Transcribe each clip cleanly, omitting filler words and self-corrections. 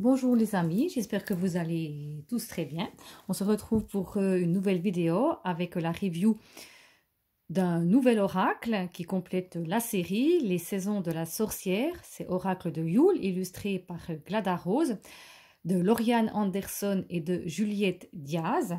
Bonjour les amis, j'espère que vous allez tous très bien. On se retrouve pour une nouvelle vidéo avec la review d'un nouvel oracle qui complète la série Les saisons de la sorcière. C'est Oracle de Yule, illustré par Glada Rose, de Lauriane Anderson et de Juliette Diaz.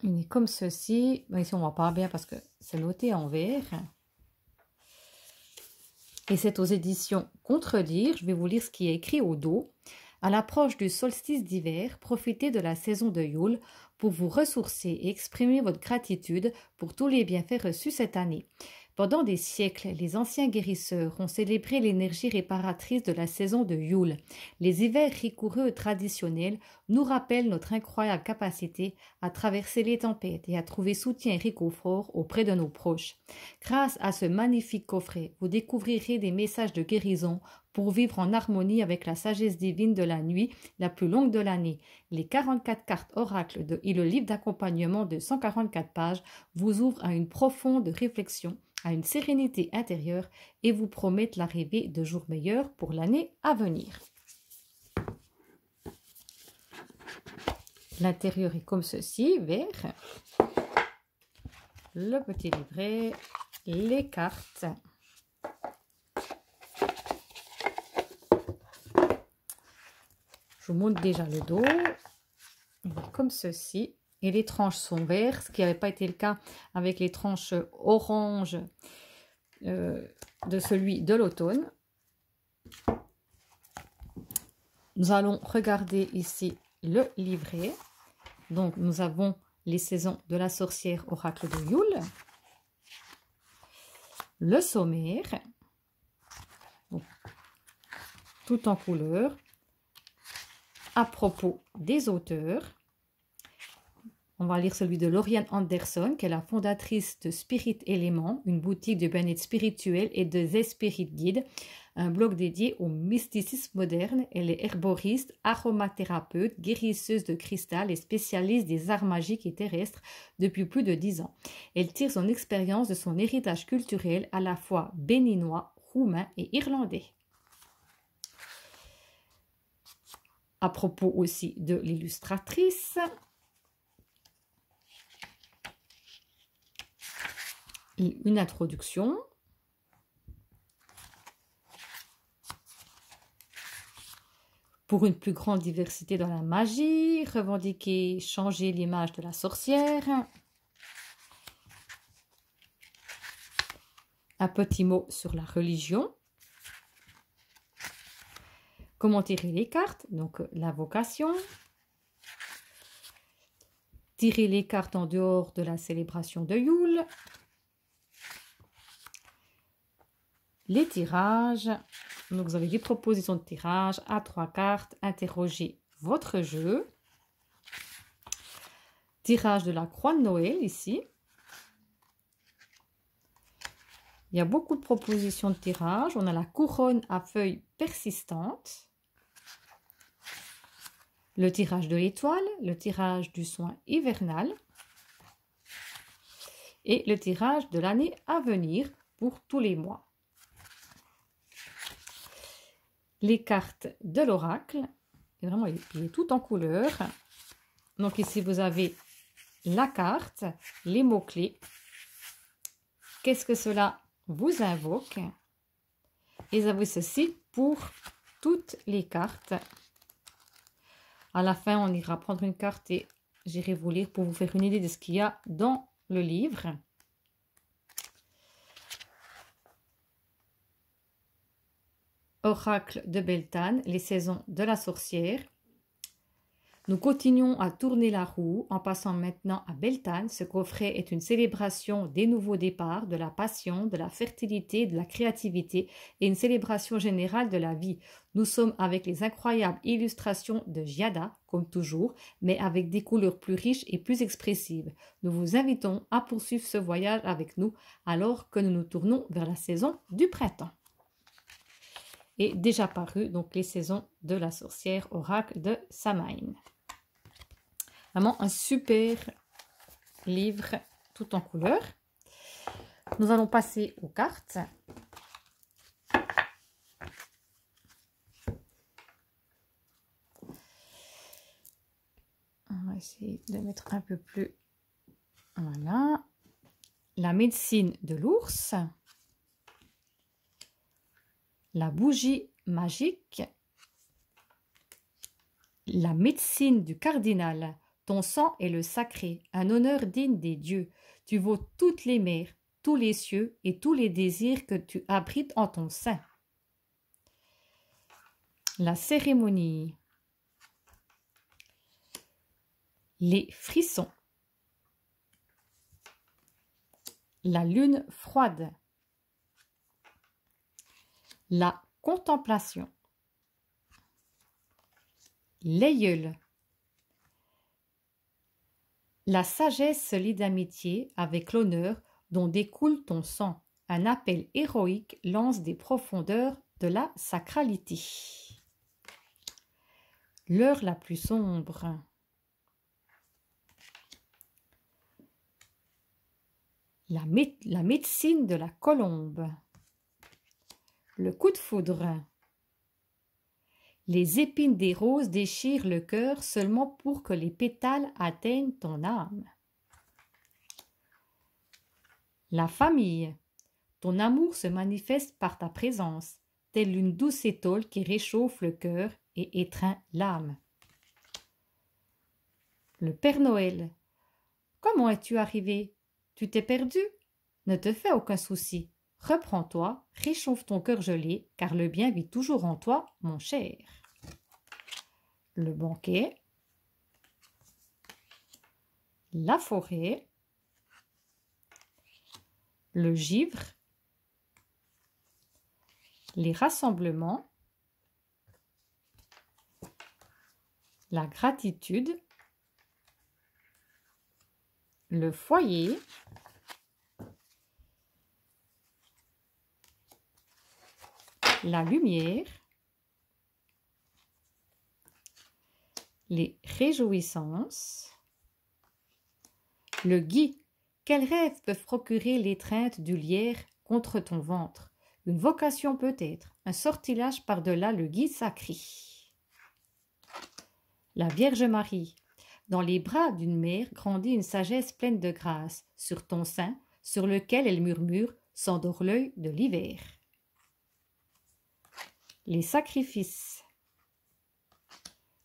Il est comme ceci. Ici on ne voit pas bien parce que c'est noté en vert. Et c'est aux éditions Contredire. Je vais vous lire ce qui est écrit au dos. À l'approche du solstice d'hiver, profitez de la saison de Yule pour vous ressourcer et exprimer votre gratitude pour tous les bienfaits reçus cette année. Pendant des siècles, les anciens guérisseurs ont célébré l'énergie réparatrice de la saison de Yule. Les hivers rigoureux traditionnels nous rappellent notre incroyable capacité à traverser les tempêtes et à trouver soutien et réconfort auprès de nos proches. Grâce à ce magnifique coffret, vous découvrirez des messages de guérison pour vivre en harmonie avec la sagesse divine de la nuit la plus longue de l'année. Les 44 cartes oracles et le livre d'accompagnement de 144 pages vous ouvrent à une profonde réflexion, à une sérénité intérieure et vous promettent l'arrivée de jours meilleurs pour l'année à venir. L'intérieur est comme ceci, vert. Le petit livret, les cartes. Je vous montre déjà le dos. Il est comme ceci. Et les tranches sont vertes, ce qui n'avait pas été le cas avec les tranches orange de celui de l'automne. Nous allons regarder ici le livret. Donc, nous avons les saisons de la sorcière oracle de Yule. Le sommaire. Donc, tout en couleur. À propos des auteurs, on va lire celui de Lauriane Anderson, qui est la fondatrice de Spirit Element, une boutique de bien-être spirituel et de The Spirit Guide, un blog dédié au mysticisme moderne. Elle est herboriste, aromathérapeute, guérisseuse de cristal et spécialiste des arts magiques et terrestres depuis plus de 10 ans. Elle tire son expérience de son héritage culturel à la fois béninois, roumain et irlandais. À propos aussi de l'illustratrice, une introduction. Pour une plus grande diversité dans la magie, revendiquer, changer l'image de la sorcière. Un petit mot sur la religion. Comment tirer les cartes, donc la vocation. Tirer les cartes en dehors de la célébration de Yule. Les tirages. Donc vous avez des propositions de tirage à 3 cartes. Interrogez votre jeu. Tirage de la croix de Noël ici. Il y a beaucoup de propositions de tirage. On a la couronne à feuilles persistantes. Le tirage de l'étoile, le tirage du soin hivernal et le tirage de l'année à venir pour tous les mois. Les cartes de l'oracle, vraiment il est tout en couleur. Donc ici vous avez la carte, les mots-clés, qu'est-ce que cela vous invoque, et vous avez ceci pour toutes les cartes. À la fin, on ira prendre une carte et j'irai vous lire pour vous faire une idée de ce qu'il y a dans le livre. Oracle de Beltane, les saisons de la sorcière. Nous continuons à tourner la roue en passant maintenant à Beltane. Ce coffret est une célébration des nouveaux départs, de la passion, de la fertilité, de la créativité et une célébration générale de la vie. Nous sommes avec les incroyables illustrations de Giada, comme toujours, mais avec des couleurs plus riches et plus expressives. Nous vous invitons à poursuivre ce voyage avec nous alors que nous nous tournons vers la saison du printemps. Et déjà paru, donc les saisons de la sorcière oracle de Samhain. Vraiment un super livre tout en couleur. Nous allons passer aux cartes. essayer de mettre un peu plus. Voilà. La médecine de l'ours. La bougie magique. La médecine du cardinal. Ton sang est le sacré, un honneur digne des dieux. Tu vaux toutes les mers, tous les cieux et tous les désirs que tu abrites en ton sein. La cérémonie. Les frissons. La lune froide. La contemplation. L'aïeul. La sagesse se lie d'amitié avec l'honneur dont découle ton sang. Un appel héroïque lance des profondeurs de la sacralité. L'heure la plus sombre. La médecine de la colombe. Le coup de foudre. Les épines des roses déchirent le cœur seulement pour que les pétales atteignent ton âme. La famille. Ton amour se manifeste par ta présence, telle une douce étoile qui réchauffe le cœur et étreint l'âme. Le Père Noël. Comment es-tu arrivé? Tu t'es perdu? Ne te fais aucun souci. Reprends-toi, réchauffe ton cœur gelé, car le bien vit toujours en toi, mon cher. Le banquet. La forêt. Le givre. Les rassemblements. La gratitude. Le foyer. La lumière. Les réjouissances. Le gui. Quels rêves peuvent procurer l'étreinte du lierre contre ton ventre? Une vocation peut-être, un sortilège par-delà le gui sacré. La Vierge Marie. Dans les bras d'une mère grandit une sagesse pleine de grâce. Sur ton sein, sur lequel elle murmure, s'endort l'œil de l'hiver. Les sacrifices.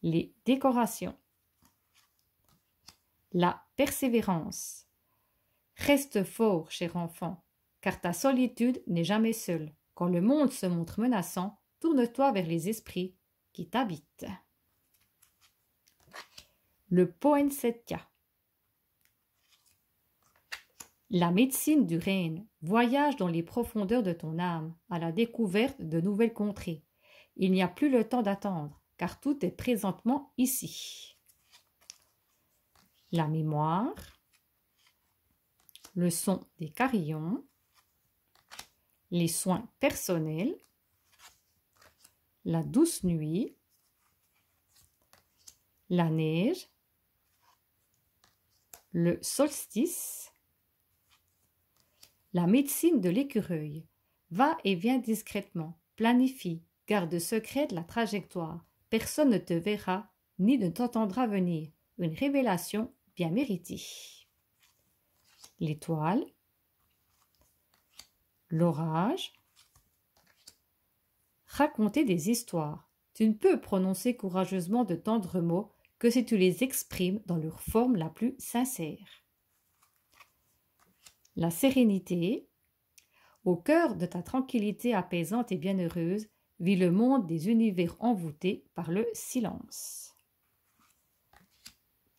Les décorations. La persévérance. Reste fort, cher enfant, car ta solitude n'est jamais seule. Quand le monde se montre menaçant, tourne-toi vers les esprits qui t'habitent. Le poinsettia. La médecine du règne voyage dans les profondeurs de ton âme, à la découverte de nouvelles contrées. Il n'y a plus le temps d'attendre, car tout est présentement ici. La mémoire. Le son des carillons. Les soins personnels. La douce nuit. La neige. Le solstice. La médecine de l'écureuil. Va et viens discrètement, planifie, garde secrète la trajectoire. Personne ne te verra ni ne t'entendra venir. Une révélation bien méritée. L'étoile. L'orage. Raconter des histoires. Tu ne peux prononcer courageusement de tendres mots que si tu les exprimes dans leur forme la plus sincère. La sérénité. Au cœur de ta tranquillité apaisante et bienheureuse, vit le monde des univers envoûtés par le silence.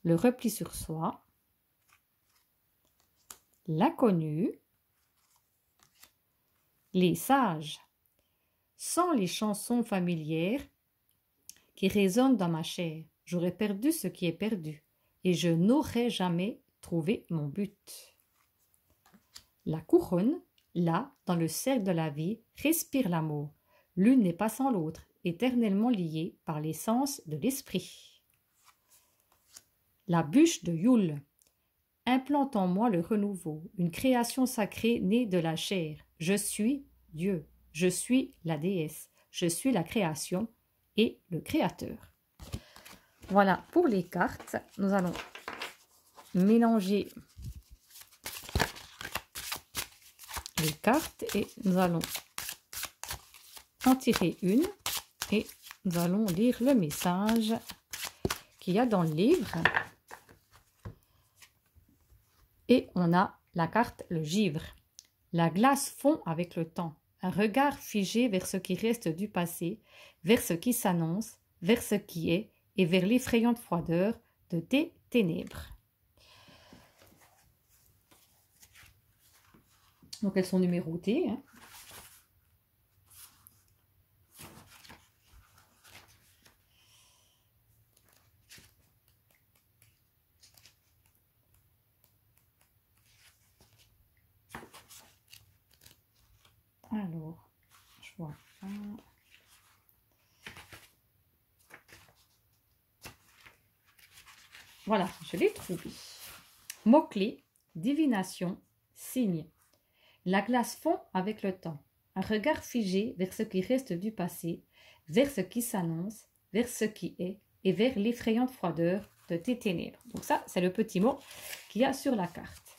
Le repli sur soi. L'inconnu. Les sages. Sans les chansons familières qui résonnent dans ma chair, j'aurais perdu ce qui est perdu, et je n'aurais jamais trouvé mon but. La couronne, là, dans le cercle de la vie, respire l'amour. L'une n'est pas sans l'autre, éternellement liée par l'essence de l'esprit. La bûche de Yule. Implante en moi le renouveau, une création sacrée née de la chair. Je suis Dieu, je suis la déesse, je suis la création et le créateur. Voilà pour les cartes. Nous allons mélanger les cartes et nous allons en tirer une et nous allons lire le message qu'il y a dans le livre. Et on a la carte le givre. La glace fond avec le temps. Un regard figé vers ce qui reste du passé, vers ce qui s'annonce, vers ce qui est et vers l'effrayante froideur de tes ténèbres. Donc elles sont numérotées. Hein. Alors, je vois pas. Voilà, je l'ai trouvé. Mots-clés, divination, signe. La glace fond avec le temps. Un regard figé vers ce qui reste du passé, vers ce qui s'annonce, vers ce qui est et vers l'effrayante froideur de tes ténèbres. Donc ça, c'est le petit mot qu'il y a sur la carte.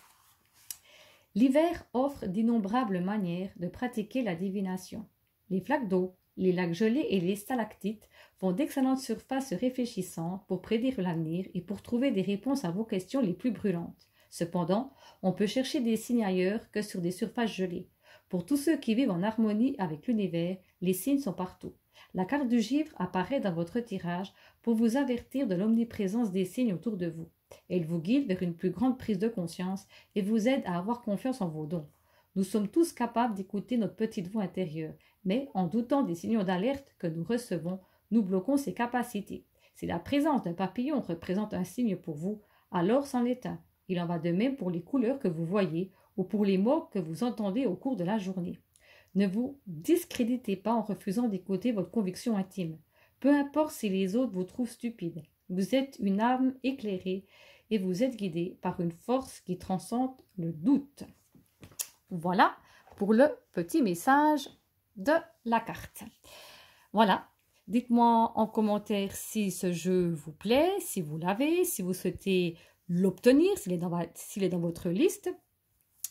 L'hiver offre d'innombrables manières de pratiquer la divination. Les flaques d'eau, les lacs gelés et les stalactites font d'excellentes surfaces réfléchissantes pour prédire l'avenir et pour trouver des réponses à vos questions les plus brûlantes. Cependant, on peut chercher des signes ailleurs que sur des surfaces gelées. Pour tous ceux qui vivent en harmonie avec l'univers, les signes sont partout. La carte du givre apparaît dans votre tirage pour vous avertir de l'omniprésence des signes autour de vous. Elle vous guide vers une plus grande prise de conscience et vous aide à avoir confiance en vos dons. Nous sommes tous capables d'écouter notre petite voix intérieure, mais en doutant des signaux d'alerte que nous recevons, nous bloquons ces capacités. Si la présence d'un papillon représente un signe pour vous, alors c'en est un. Il en va de même pour les couleurs que vous voyez ou pour les mots que vous entendez au cours de la journée. Ne vous discréditez pas en refusant d'écouter votre conviction intime. Peu importe si les autres vous trouvent stupide. Vous êtes une âme éclairée et vous êtes guidé par une force qui transcende le doute. Voilà pour le petit message de la carte. Voilà. Dites-moi en commentaire si ce jeu vous plaît, si vous l'avez, si vous souhaitez l'obtenir, s'il est dans votre liste.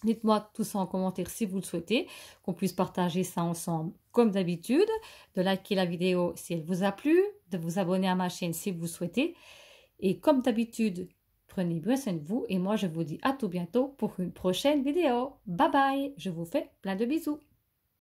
Dites-moi tout ça en commentaire si vous le souhaitez, qu'on puisse partager ça ensemble comme d'habitude, de liker la vidéo si elle vous a plu, de vous abonner à ma chaîne si vous souhaitez. Et comme d'habitude, prenez bien soin de vous et moi je vous dis à tout bientôt pour une prochaine vidéo. Bye bye, je vous fais plein de bisous.